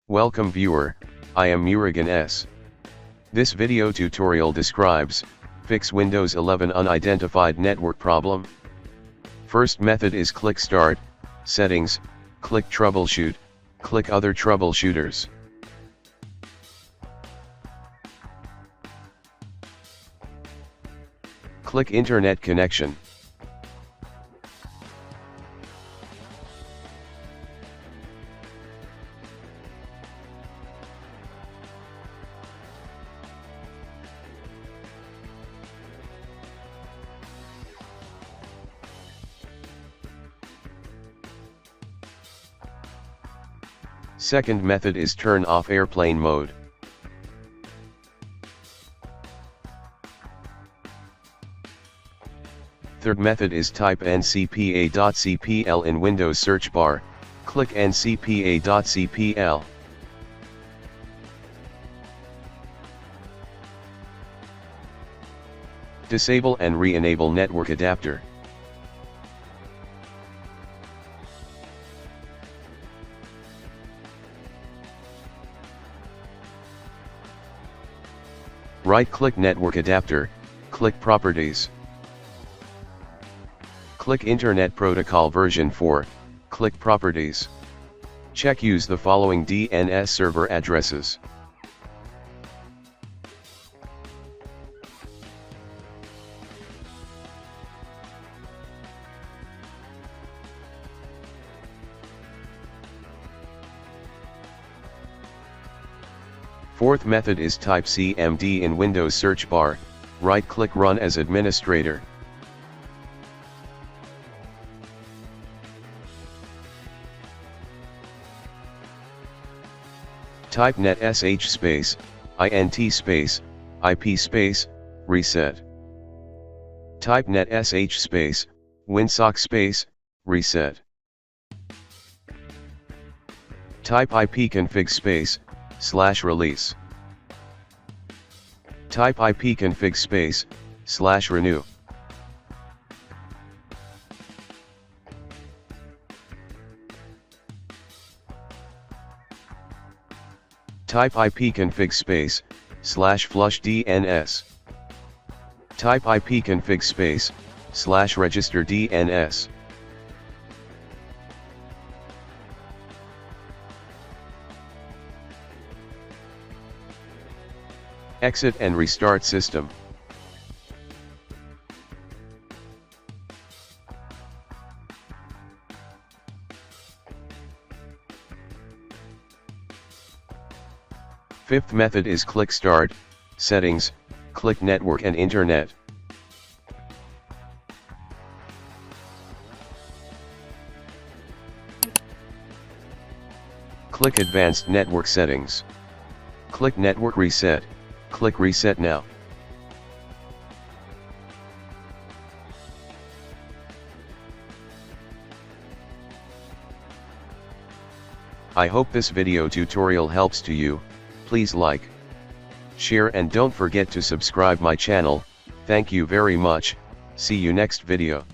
Welcome viewer, I am Murugan S. This video tutorial describes, fix Windows 11 unidentified network problem. First method is click Start, Settings, click Troubleshoot, click Other Troubleshooters. Click Internet Connection. Second method is turn off airplane mode. Third method is type ncpa.cpl in Windows search bar, click ncpa.cpl. Disable and re-enable network adapter. Right-click Network Adapter, click Properties. Click Internet Protocol version 4, click Properties. Check use the following DNS server addresses. Fourth method is type CMD in Windows search bar, right-click Run as administrator. Type netsh space, int space, IP space, reset. Type netsh space, winsock space, reset. Type ipconfig space, /release. Type ipconfig space, /renew. Type ipconfig space, /flush DNS. Type ipconfig space, /register DNS. Exit and restart system. Fifth method is click Start, Settings, click Network and Internet. Click Advanced Network Settings. Click Network Reset, click Reset Now. I hope this video tutorial helps to you. Please like, share and don't forget to subscribe my channel. Thank you very much. See you next video.